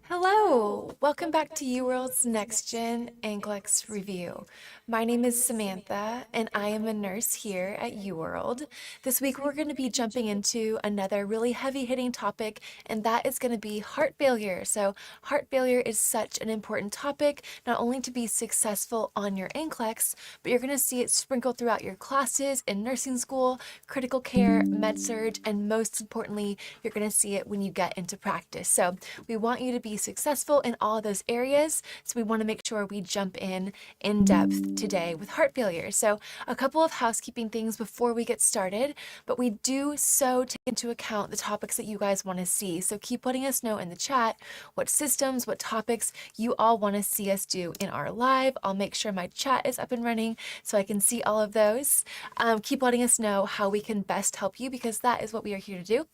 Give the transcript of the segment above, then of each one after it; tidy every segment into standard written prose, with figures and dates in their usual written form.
Hello! Welcome back to UWorld's Next Gen NCLEX review. My name is Samantha, and I am a nurse here at UWorld. This week we're going to be jumping into another really heavy-hitting topic, and that is going to be heart failure. So heart failure is such an important topic, not only to be successful on your NCLEX, but you're going to see it sprinkled throughout your classes in nursing school, critical care, med-surg, and most importantly, you're going to see it when you get into practice. So we want you to be successful in all of those areas. So we want to make sure we jump in depth today with heart failure. So a couple of housekeeping things before we get started, but we do so take into account the topics that you guys want to see. So keep letting us know in the chat what systems, what topics you all want to see us do in our live. I'll make sure my chat is up and running so I can see all of those. Keep letting us know how we can best help you because that is what we are here to do.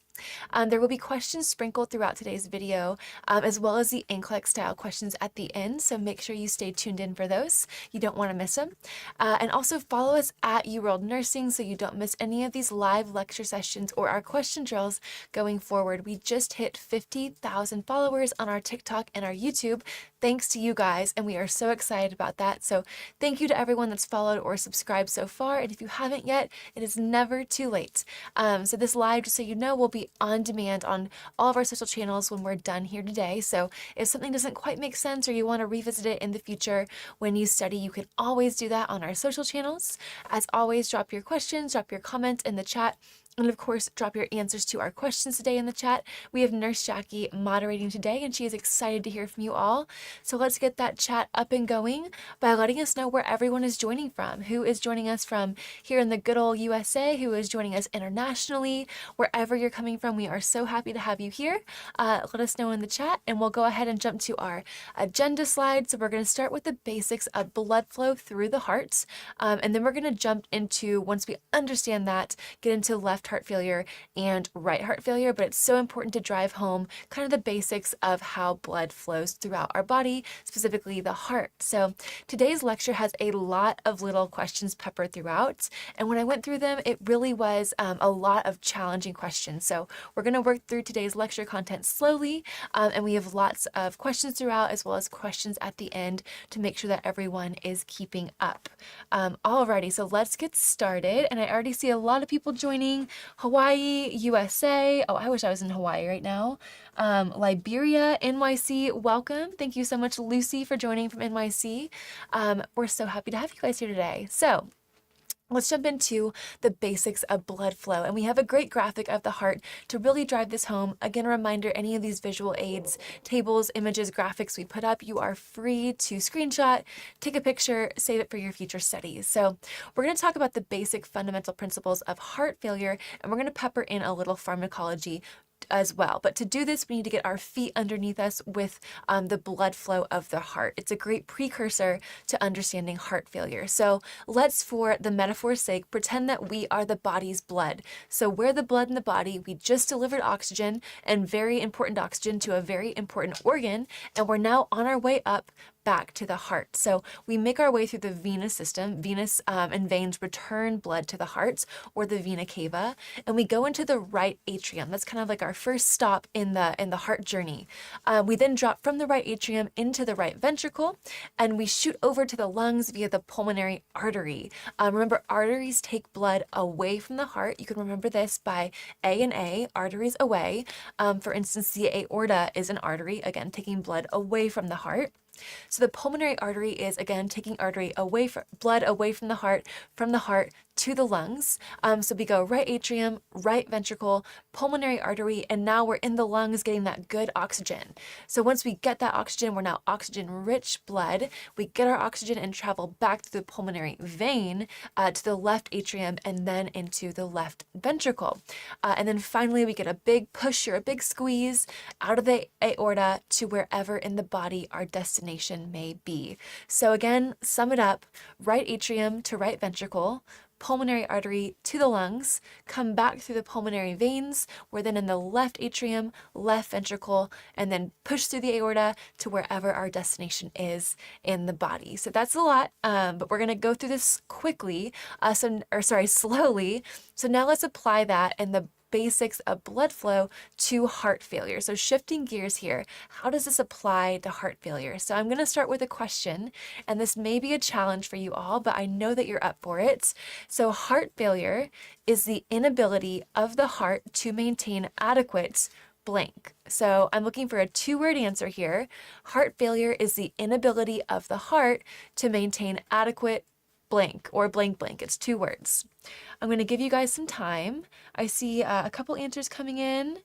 There will be questions sprinkled throughout today's video, as well as the NCLEX style questions at the end, so make sure you stay tuned in for those. You don't want to miss them. And also follow us at UWorld Nursing so you don't miss any of these live lecture sessions or our question drills going forward. We just hit 50,000 followers on our TikTok and our YouTube, thanks to you guys, and we are so excited about that. So thank you to everyone that's followed or subscribed so far, and if you haven't yet, it is never too late. So this live, just so you know, will be on demand on all of our social channels when we're done here today. So if something doesn't quite make sense or you want to revisit it in the future when you study, you can always do that on our social channels. As always, drop your questions, drop your comments in the chat. And of course, drop your answers to our questions today in the chat. We have Nurse Jackie moderating today, and she is excited to hear from you all. So let's get that chat up and going by letting us know where everyone is joining from. Who is joining us from here in the good old USA? Who is joining us internationally? Wherever you're coming from, we are so happy to have you here. Let us know in the chat, and we'll go ahead and jump to our agenda slide. So we're going to start with the basics of blood flow through the heart, and then we're going to jump into, once we understand that, get into left heart failure and right heart failure, but it's so important to drive home kind of the basics of how blood flows throughout our body, specifically the heart. So today's lecture has a lot of little questions peppered throughout, and when I went through them, it really was a lot of challenging questions. So we're going to work through today's lecture content slowly, and we have lots of questions throughout as well as questions at the end to make sure that everyone is keeping up. Alrighty, so let's get started, and I already see a lot of people joining. Hawaii, USA. Oh, I wish I was in Hawaii right now. Liberia, NYC, welcome. Thank you so much, Lucy, for joining from NYC. We're so happy to have you guys here today. So let's jump into the basics of blood flow. And we have a great graphic of the heart to really drive this home. Again, a reminder, any of these visual aids, tables, images, graphics we put up, you are free to screenshot, take a picture, save it for your future studies. So we're going to talk about the basic fundamental principles of heart failure, and we're going to pepper in a little pharmacology as well. But to do this, we need to get our feet underneath us with the blood flow of the heart. It's a great precursor to understanding heart failure. So let's, for the metaphor's sake, pretend that we are the body's blood. So we're the blood in the body. We just delivered oxygen, and very important oxygen, to a very important organ, and we're now on our way up back to the heart. So we make our way through the venous system. Venous and veins return blood to the heart, or the vena cava, and we go into the right atrium. That's kind of like our first stop in the heart journey. We then drop from the right atrium into the right ventricle, and we shoot over to the lungs via the pulmonary artery. Remember, arteries take blood away from the heart. You can remember this by A and A, arteries away. For instance, the aorta is an artery, again, taking blood away from the heart. So the pulmonary artery is, again, taking blood away from the heart to the lungs. So we go right atrium, right ventricle, pulmonary artery, and now we're in the lungs getting that good oxygen. So once we get that oxygen, we're now oxygen-rich blood. We get our oxygen and travel back through the pulmonary vein to the left atrium and then into the left ventricle. And then finally, we get a big push or a big squeeze out of the aorta to wherever in the body our destination may be. So again, sum it up, right atrium to right ventricle, pulmonary artery to the lungs, come back through the pulmonary veins. We're then in the left atrium, left ventricle, and then push through the aorta to wherever our destination is in the body. So that's a lot, but we're going to go through this quickly, slowly. So now let's apply that in the basics of blood flow to heart failure. So shifting gears here, how does this apply to heart failure? So I'm going to start with a question, and this may be a challenge for you all, but I know that you're up for it. So heart failure is the inability of the heart to maintain adequate blank. So I'm looking for a two-word answer here. Heart failure is the inability of the heart to maintain adequate blank or blank blank. It's 2 words. I'm going to give you guys some time. I see a couple answers coming in.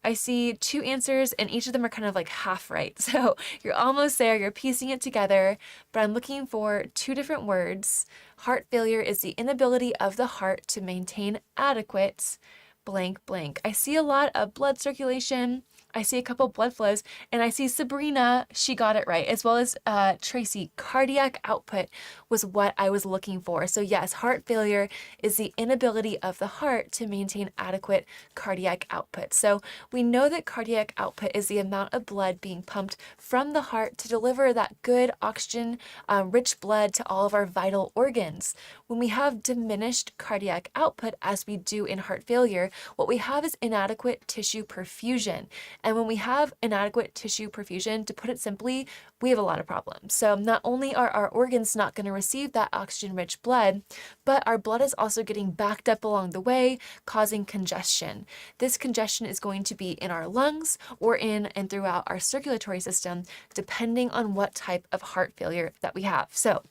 I see 2 answers and each of them are kind of like half right. So you're almost there, you're piecing it together, but I'm looking for 2 different words. Heart failure is the inability of the heart to maintain adequate blank blank. I see a lot of blood circulation. I see a couple blood flows, and I see Sabrina, she got it right, as well as Tracy. Cardiac output was what I was looking for. So yes, heart failure is the inability of the heart to maintain adequate cardiac output. So we know that cardiac output is the amount of blood being pumped from the heart to deliver that good oxygen rich blood to all of our vital organs. When we have diminished cardiac output, as we do in heart failure, what we have is inadequate tissue perfusion. And when we have inadequate tissue perfusion, to put it simply, we have a lot of problems. So not only are our organs not going to receive that oxygen-rich blood, but our blood is also getting backed up along the way, causing congestion. This congestion is going to be in our lungs or in and throughout our circulatory system, depending on what type of heart failure that we have. So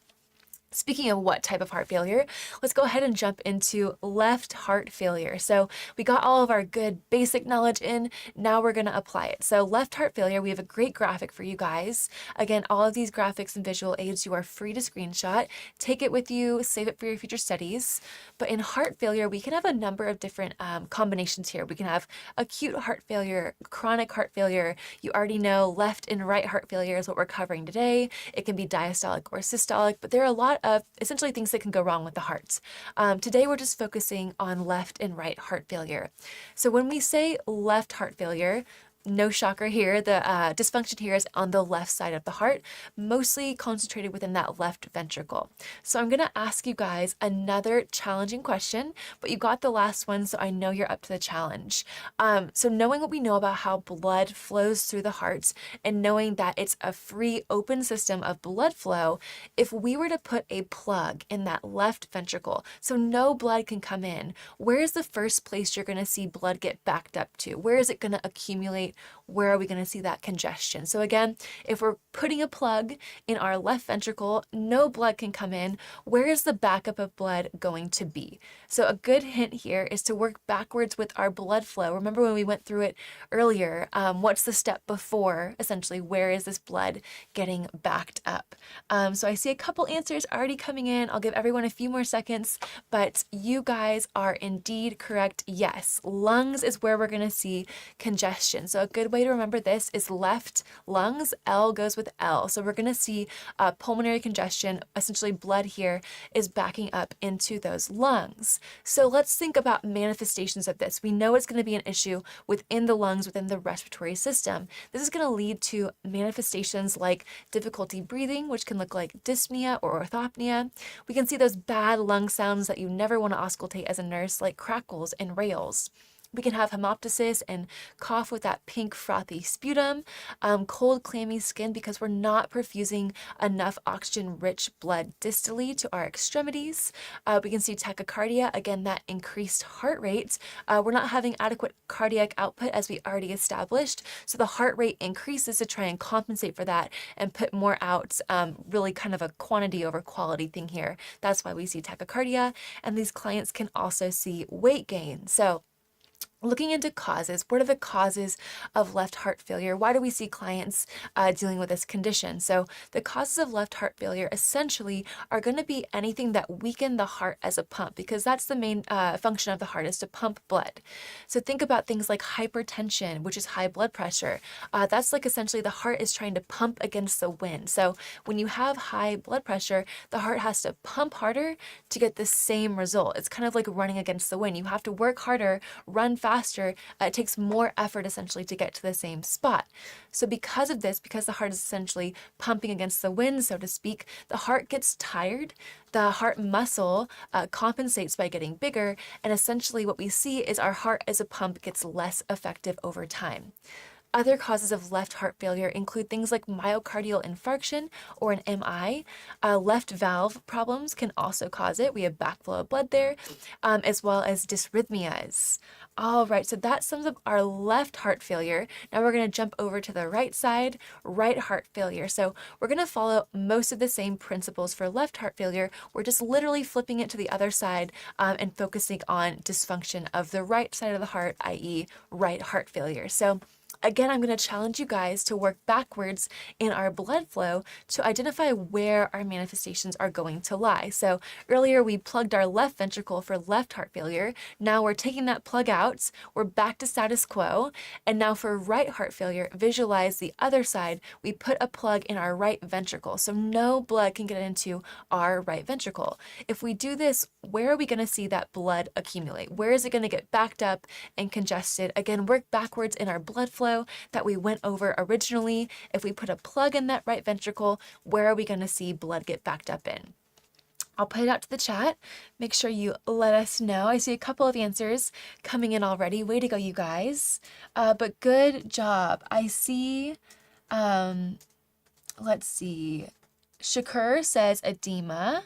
speaking of what type of heart failure, let's go ahead and jump into left heart failure. So we got all of our good basic knowledge in, now we're going to apply it. So left heart failure, we have a great graphic for you guys. Again, all of these graphics and visual aids you are free to screenshot. Take it with you, save it for your future studies. But in heart failure, we can have a number of different combinations here. We can have acute heart failure, chronic heart failure. You already know left and right heart failure is what we're covering today. It can be diastolic or systolic, but there are a lot of essentially things that can go wrong with the heart. Today we're just focusing on left and right heart failure. So when we say left heart failure, no shocker here, the dysfunction here is on the left side of the heart, mostly concentrated within that left ventricle. So I'm going to ask you guys another challenging question, but you got the last one, so I know you're up to the challenge. So knowing what we know about how blood flows through the heart and knowing that it's a free, open system of blood flow, if we were to put a plug in that left ventricle, so no blood can come in, where is the first place you're going to see blood get backed up to? Where is it going to accumulate? Where are we going to see that congestion? So again, if we're putting a plug in our left ventricle, no blood can come in. Where is the backup of blood going to be? So a good hint here is to work backwards with our blood flow. Remember when we went through it earlier, what's the step before? Essentially, where is this blood getting backed up? So I see a couple answers already coming in. I'll give everyone a few more seconds, but you guys are indeed correct. Yes, lungs is where we're going to see congestion. So a good way to remember this is left lungs, L goes with L. So we're going to see pulmonary congestion, essentially blood here is backing up into those lungs. So let's think about manifestations of this. We know it's going to be an issue within the lungs, within the respiratory system. This is going to lead to manifestations like difficulty breathing, which can look like dyspnea or orthopnea. We can see those bad lung sounds that you never want to auscultate as a nurse, like crackles and rales. We can have hemoptysis and cough with that pink frothy sputum, cold clammy skin because we're not perfusing enough oxygen-rich blood distally to our extremities. We can see tachycardia, again, that increased heart rate. We're not having adequate cardiac output as we already established, so the heart rate increases to try and compensate for that and put more out, really kind of a quantity over quality thing here. That's why we see tachycardia, and these clients can also see weight gain. So looking into causes, what are the causes of left heart failure? Why do we see clients dealing with this condition? So the causes of left heart failure essentially are going to be anything that weaken the heart as a pump, because that's the main function of the heart, is to pump blood. So think about things like hypertension, which is high blood pressure. That's like essentially the heart is trying to pump against the wind. So when you have high blood pressure, the heart has to pump harder to get the same result. It's kind of like running against the wind. You have to work harder, run faster faster, it takes more effort essentially to get to the same spot. So because of this, because the heart is essentially pumping against the wind, so to speak, the heart gets tired. The heart muscle compensates by getting bigger, and essentially what we see is our heart as a pump gets less effective over time. Other causes of left heart failure include things like myocardial infarction or an MI. Left valve problems can also cause it. We have backflow of blood there, as well as dysrhythmias. All right, so that sums up our left heart failure. Now we're going to jump over to the right side, right heart failure. So we're going to follow most of the same principles for left heart failure. We're just literally flipping it to the other side and focusing on dysfunction of the right side of the heart, i.e. right heart failure. So again, I'm going to challenge you guys to work backwards in our blood flow to identify where our manifestations are going to lie. So earlier we plugged our left ventricle for left heart failure. Now we're taking that plug out. We're back to status quo. And now for right heart failure, visualize the other side. We put a plug in our right ventricle, so no blood can get into our right ventricle. If we do this, where are we going to see that blood accumulate? Where is it going to get backed up and congested? Again, work backwards in our blood flow that we went over originally. If we put a plug in that right ventricle, where are we going to see blood get backed up in? I'll put it out to the chat. Make sure you let us know. I see a couple of answers coming in already. Way to go, you guys. But good job. I see, let's see. Shakur says edema.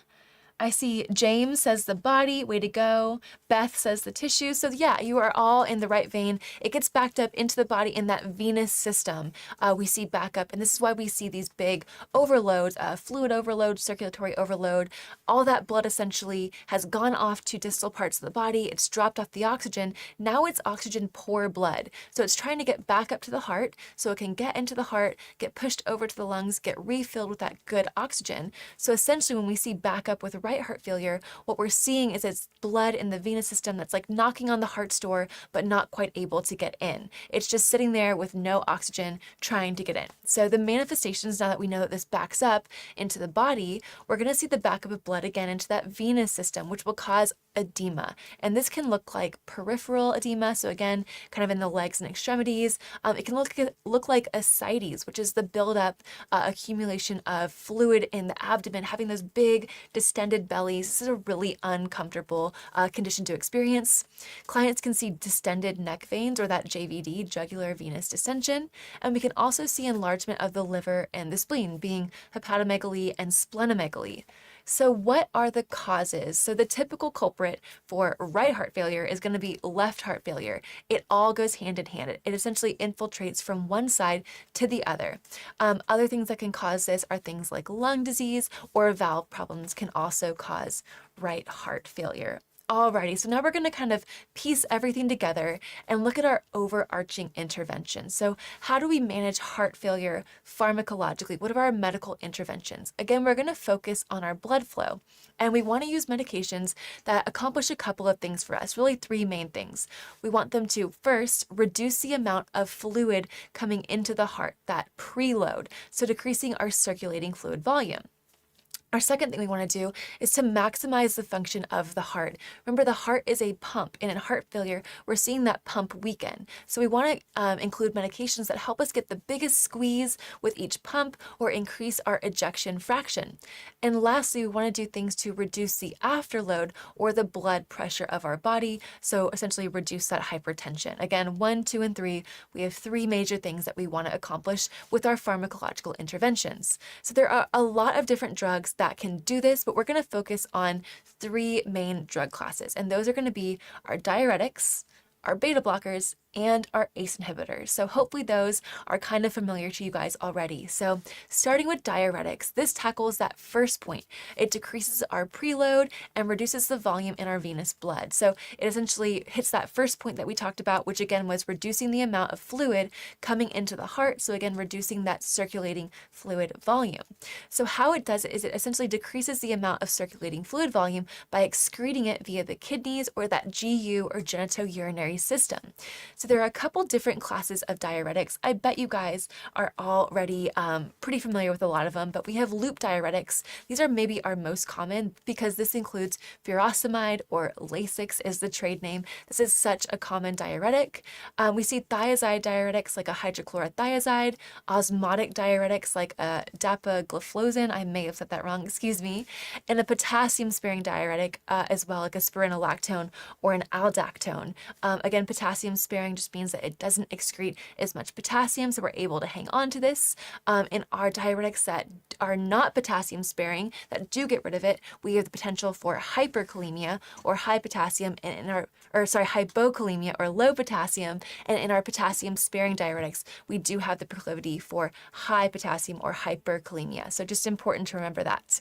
I see James says the body, way to go. Beth says the tissue. So yeah, you are all in the right vein. It gets backed up into the body in that venous system. We see backup, and this is why we see these big overloads, fluid overload, circulatory overload. All that blood essentially has gone off to distal parts of the body. It's dropped off the oxygen. Now it's oxygen poor blood. So it's trying to get back up to the heart so it can get into the heart, get pushed over to the lungs, get refilled with that good oxygen. So essentially when we see backup with right heart failure, what we're seeing is it's blood in the venous system that's like knocking on the heart's door, but not quite able to get in. It's just sitting there with no oxygen trying to get in. So the manifestations, now that we know that this backs up into the body, we're going to see the backup of blood again into that venous system, which will cause edema. And this can look like peripheral edema. So again, kind of in the legs and extremities. It can look like ascites, which is the buildup, accumulation of fluid in the abdomen, having those big distended bellies. This is a really uncomfortable condition to experience. Clients can see distended neck veins, or that JVD, jugular venous distension. And we can also see enlargement of the liver and the spleen, being hepatomegaly and splenomegaly. So what are the causes? So the typical culprit for right heart failure is going to be left heart failure. It all goes hand in hand. It essentially infiltrates from one side to the other. Other things that can cause this are things like lung disease, or valve problems can also cause right heart failure. Alrighty, so now we're going to kind of piece everything together and look at our overarching intervention. So how do we manage heart failure pharmacologically? What are our medical interventions? Again, we're going to focus on our blood flow, and we want to use medications that accomplish a couple of things for us, really three main things. We want them to first reduce the amount of fluid coming into the heart, that preload, so decreasing our circulating fluid volume. Our second thing we want to do is to maximize the function of the heart. Remember, the heart is a pump, and in heart failure, we're seeing that pump weaken. So we want to include medications that help us get the biggest squeeze with each pump, or increase our ejection fraction. And lastly, we want to do things to reduce the afterload, or the blood pressure of our body, so essentially reduce that hypertension. Again, 1, 2, and 3, we have three major things that we want to accomplish with our pharmacological interventions. So there are a lot of different drugs that can do this, but we're going to focus on three main drug classes, and those are going to be our diuretics, our beta blockers, and our ACE inhibitors. So hopefully those are kind of familiar to you guys already. So starting with diuretics, this tackles that first point. It decreases our preload and reduces the volume in our venous blood. So it essentially hits that first point that we talked about, which again was reducing the amount of fluid coming into the heart. So again, reducing that circulating fluid volume. So how it does it is it essentially decreases the amount of circulating fluid volume by excreting it via the kidneys, or that GU, or genitourinary system. So So there are a couple different classes of diuretics. I bet you guys are already pretty familiar with a lot of them, but we have loop diuretics. These are maybe our most common because this includes furosemide, or Lasix is the trade name. This is such a common diuretic. We see thiazide diuretics like a hydrochlorothiazide, osmotic diuretics like a dapagliflozin, I may have said that wrong, excuse me, and a potassium-sparing diuretic as well, like a spironolactone or an aldactone. Again, potassium-sparing just means that it doesn't excrete as much potassium, so we're able to hang on to this. In our diuretics that are not potassium-sparing, that do get rid of it, we have the potential for hyperkalemia or high potassium, and in our, hypokalemia or low potassium, and in our potassium-sparing diuretics, we do have the proclivity for high potassium or hyperkalemia. So just important to remember that.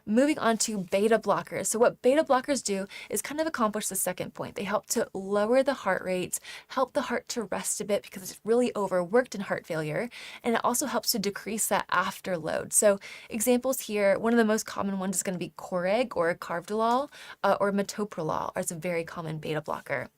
Moving on to beta blockers. So what beta blockers do is kind of accomplish the second point. They help to lower the heart rate, help the heart to rest a bit because it's really overworked in heart failure, and it also helps to decrease that afterload. So examples here, one of the most common ones is going to be Coreg or Carvedilol or metoprolol is a very common beta blocker.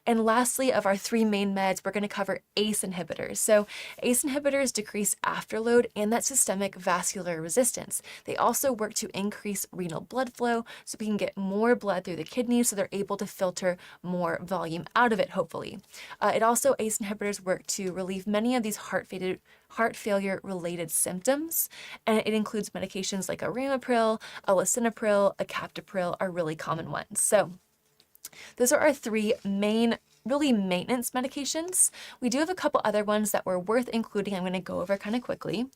And lastly, of our three main meds, we're going to cover ACE inhibitors. So ACE inhibitors decrease afterload and that systemic vascular resistance. They also work to increase renal blood flow so we can get more blood through the kidneys so they're able to filter more volume out of it, hopefully. ACE inhibitors work to relieve many of these heart failure related symptoms, and it includes medications like a ramipril, a lisinopril, a captopril are really common ones. So those are our three main, really maintenance medications. We do have a couple other ones that were worth including. I'm going to go over kind of quickly.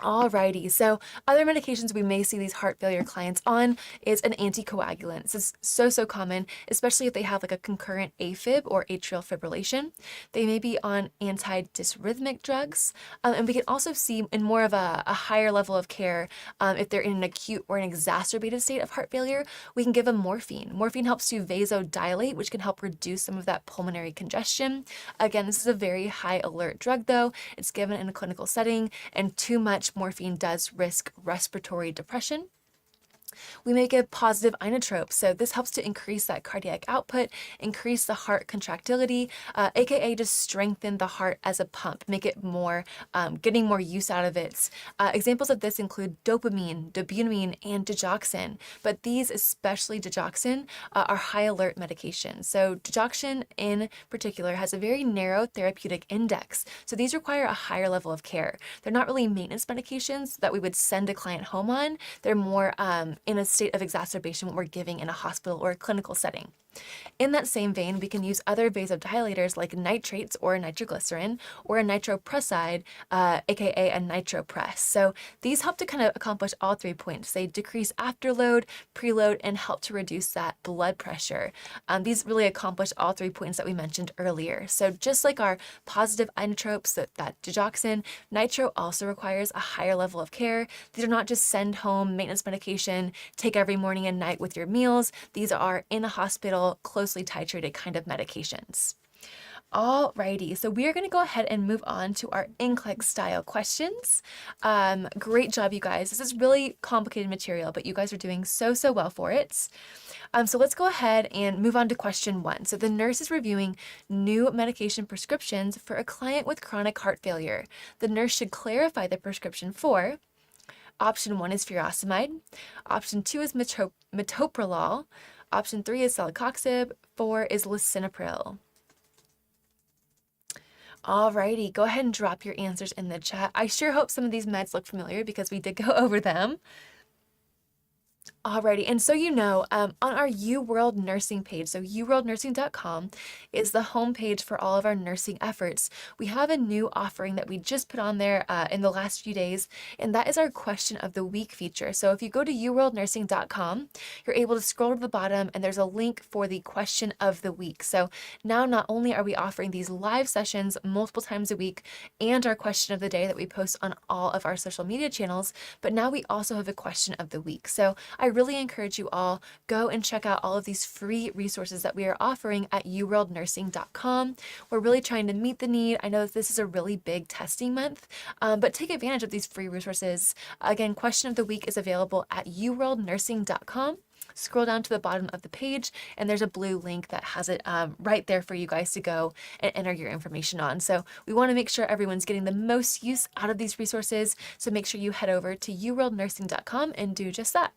Alrighty, so other medications we may see these heart failure clients on is an anticoagulant. This is so common, especially if they have like a concurrent AFib or atrial fibrillation. They may be on antidysrhythmic drugs, and we can also see in more of a higher level of care, if they're in an acute or an exacerbated state of heart failure, we can give them morphine. Morphine helps to vasodilate, which can help reduce some of that pulmonary congestion. Again, this is a very high alert drug though. It's given in a clinical setting, and too much morphine does risk respiratory depression. We may give positive inotropes, so this helps to increase that cardiac output, increase the heart contractility, aka just strengthen the heart as a pump, make it more, getting more use out of it. Examples of this include dopamine, dobutamine, and digoxin, but these, especially digoxin, are high alert medications. So digoxin in particular has a very narrow therapeutic index, so these require a higher level of care. They're not really maintenance medications that we would send a client home on. They're more in a state of exacerbation what we're giving in a hospital or a clinical setting. In that same vein, we can use other vasodilators like nitrates or nitroglycerin or a nitroprusside, aka a nitropress. So these help to kind of accomplish all 3 points. They decrease afterload, preload, and help to reduce that blood pressure. These really accomplish all 3 points that we mentioned earlier. So just like our positive inotropes, that digoxin, nitro also requires a higher level of care. These are not just send home maintenance medication, take every morning and night with your meals. These are in a hospital, closely titrated kind of medications. Alrighty, so we are going to go ahead and move on to our NCLEX style questions. Great job, you guys. This is really complicated material, but you guys are doing so well for it. So let's go ahead and move on to question 1. So the nurse is reviewing new medication prescriptions for a client with chronic heart failure. The nurse should clarify the prescription for option 1 is furosemide, option 2 is metoprolol, option 3 is celecoxib, 4 is lisinopril. Alrighty, go ahead and drop your answers in the chat. I sure hope some of these meds look familiar because we did go over them. Alrighty, and so on our UWorld Nursing page, so uworldnursing.com is the homepage for all of our nursing efforts. We have a new offering that we just put on there in the last few days, and that is our Question of the Week feature. So if you go to uworldnursing.com, you're able to scroll to the bottom, and there's a link for the Question of the Week. So now not only are we offering these live sessions multiple times a week and our Question of the Day that we post on all of our social media channels, but now we also have a Question of the Week. So I really encourage you all, go and check out all of these free resources that we are offering at uworldnursing.com. We're really trying to meet the need. I know that this is a really big testing month, but take advantage of these free resources. Again, Question of the Week is available at uworldnursing.com. scroll down to the bottom of the page and there's a blue link that has it right there for you guys to go and enter your information on. So we want to make sure everyone's getting the most use out of these resources. So make sure you head over to uworldnursing.com and do just that.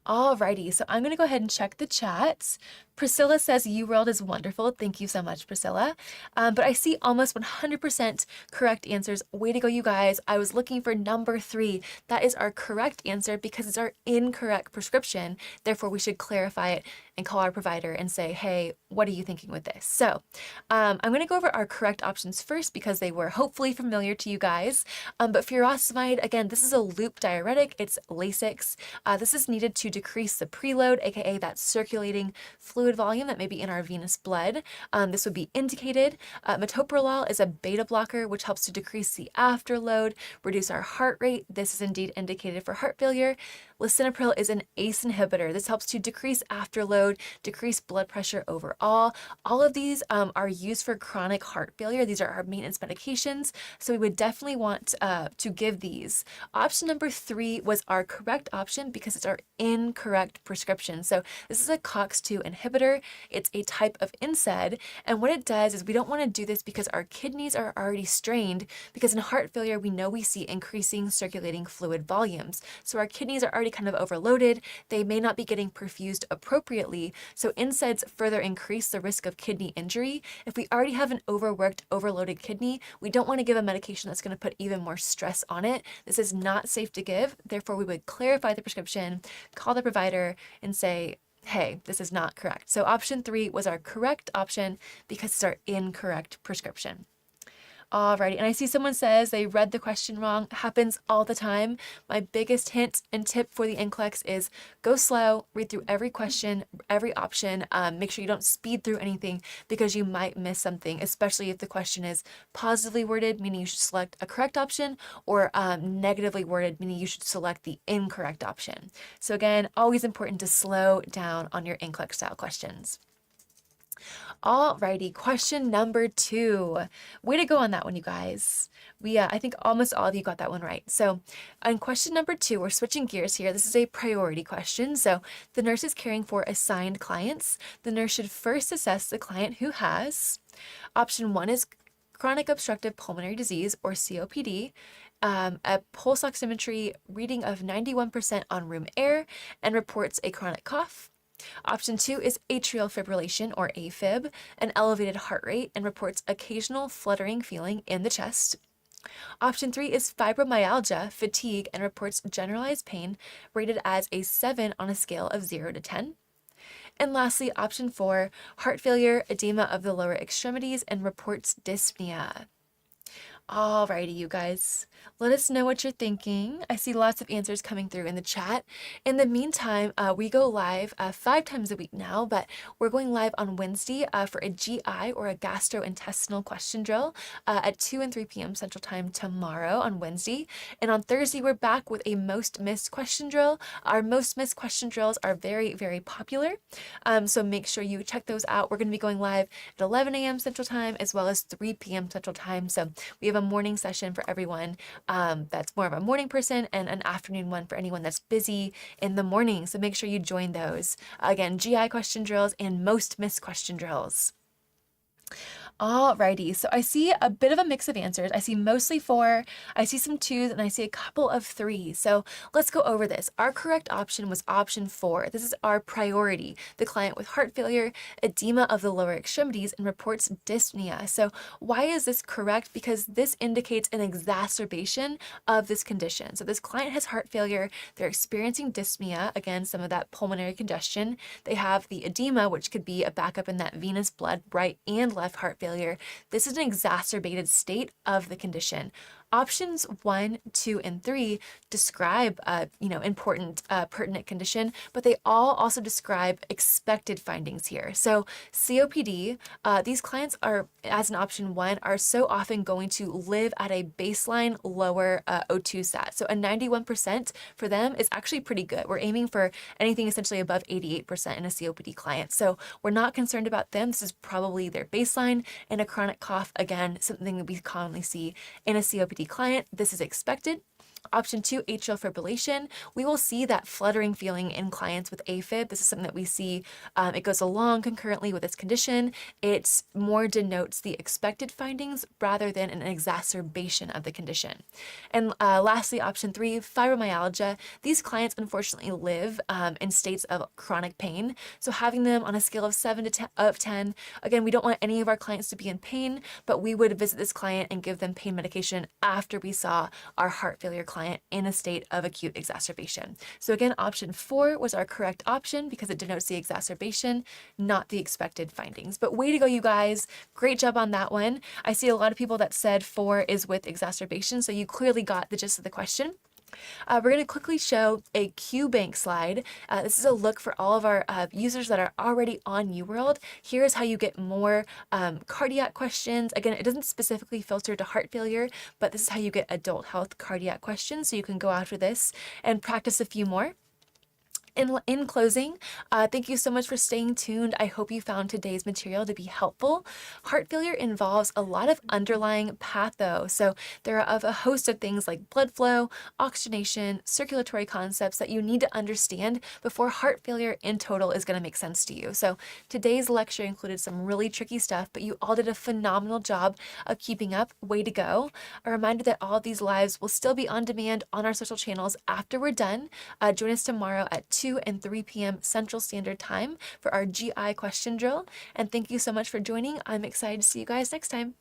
Alrighty, so I'm going to go ahead and check the chats. Priscilla says UWorld is wonderful. Thank you so much, Priscilla. But I see almost 100% correct answers. Way to go, you guys. I was looking for number 3. That is our correct answer because it's our incorrect prescription. Therefore, we should clarify it and call our provider and say, hey, what are you thinking with this? So I'm going to go over our correct options first because they were hopefully familiar to you guys. But furosemide, again, this is a loop diuretic. It's Lasix. This is needed to decrease the preload, aka that circulating fluid volume that may be in our venous blood. This would be indicated. Metoprolol is a beta blocker, which helps to decrease the afterload, reduce our heart rate. This is indeed indicated for heart failure. Lisinopril is an ACE inhibitor. This helps to decrease afterload, decrease blood pressure overall. All of these are used for chronic heart failure. These are our maintenance medications, so we would definitely want to give these. Option number 3 was our correct option because it's our incorrect prescription. So this is a COX-2 inhibitor. It's a type of NSAID, and what it does is we don't want to do this because our kidneys are already strained, because in heart failure we know we see increasing circulating fluid volumes. So our kidneys are already kind of overloaded. They may not be getting perfused appropriately. So NSAIDs further increase the risk of kidney injury. If we already have an overworked, overloaded kidney, we don't want to give a medication that's going to put even more stress on it. This is not safe to give. Therefore, we would clarify the prescription, call the provider, and say, hey, this is not correct. So option 3 was our correct option because it's our incorrect prescription. Alrighty, and I see someone says they read the question wrong. Happens all the time. My biggest hint and tip for the NCLEX is go slow, read through every question, every option. Make sure you don't speed through anything because you might miss something, especially if the question is positively worded, meaning you should select a correct option, or negatively worded, meaning you should select the incorrect option. So again, always important to slow down on your NCLEX style questions. Alrighty, question number 2. Way to go on that one, you guys. I think almost all of you got that one right. So on question number 2, we're switching gears here. This is a priority question. So the nurse is caring for assigned clients. The nurse should first assess the client who has. Option 1 is chronic obstructive pulmonary disease, or COPD, a pulse oximetry reading of 91% on room air, and reports a chronic cough. Option 2 is atrial fibrillation, or AFib, an elevated heart rate, and reports occasional fluttering feeling in the chest. Option 3 is fibromyalgia, fatigue, and reports generalized pain, rated as a 7 on a scale of 0 to 10. And lastly, option 4, heart failure, edema of the lower extremities, and reports dyspnea. Alrighty, you guys, let us know what you're thinking. I see lots of answers coming through in the chat. In the meantime, we go live 5 times a week now, but we're going live on Wednesday for a GI, or a gastrointestinal question drill at 2 and 3 p.m. Central Time tomorrow on Wednesday. And on Thursday, we're back with a most missed question drill. Our most missed question drills are very, very popular. So make sure you check those out. We're going to be going live at 11 a.m. Central Time as well as 3 p.m. Central Time. So we have a morning session for everyone that's more of a morning person, and an afternoon one for anyone that's busy in the morning. So make sure you join those. Again, GI question drills and most missed question drills. Alrighty, so I see a bit of a mix of answers. I see mostly 4, I see some 2s, and I see a couple of 3s. So let's go over this. Our correct option was option 4. This is our priority. The client with heart failure, edema of the lower extremities, and reports dyspnea. So why is this correct? Because this indicates an exacerbation of this condition. So this client has heart failure, they're experiencing dyspnea, again, some of that pulmonary congestion. They have the edema, which could be a backup in that venous blood, right and left heart failure. This is an exacerbated state of the condition. Options 1, 2, and 3 describe, important, pertinent condition, but they all also describe expected findings here. So COPD, these clients are, as an option 1, are so often going to live at a baseline lower O2 sat. So a 91% for them is actually pretty good. We're aiming for anything essentially above 88% in a COPD client. So we're not concerned about them. This is probably their baseline. And a chronic cough, again, something that we commonly see in a COPD client. This is expected. Option 2, atrial fibrillation. We will see that fluttering feeling in clients with AFib. This is something that we see. It goes along concurrently with this condition. It more denotes the expected findings rather than an exacerbation of the condition. And lastly, option 3, fibromyalgia. These clients unfortunately live in states of chronic pain. So having them on a scale of 7 to 10, again, we don't want any of our clients to be in pain, but we would visit this client and give them pain medication after we saw our heart failure client in a state of acute exacerbation. So again, option 4 was our correct option because it denotes the exacerbation, not the expected findings. But way to go, you guys. Great job on that one. I see a lot of people that said 4 is with exacerbation, so you clearly got the gist of the question. We're going to quickly show a QBank slide. This is a look for all of our users that are already on UWorld. Here's how you get more cardiac questions. Again, it doesn't specifically filter to heart failure, but this is how you get adult health cardiac questions. So you can go after this and practice a few more. In closing, thank you so much for staying tuned. I hope you found today's material to be helpful. Heart failure involves a lot of underlying patho. So there are a host of things like blood flow, oxygenation, circulatory concepts that you need to understand before heart failure in total is going to make sense to you. So today's lecture included some really tricky stuff, but you all did a phenomenal job of keeping up. Way to go. A reminder that all of these lives will still be on demand on our social channels after we're done. Join us tomorrow at 2 and 3 p.m. Central Standard Time for our GI question drill. And thank you so much for joining. I'm excited to see you guys next time.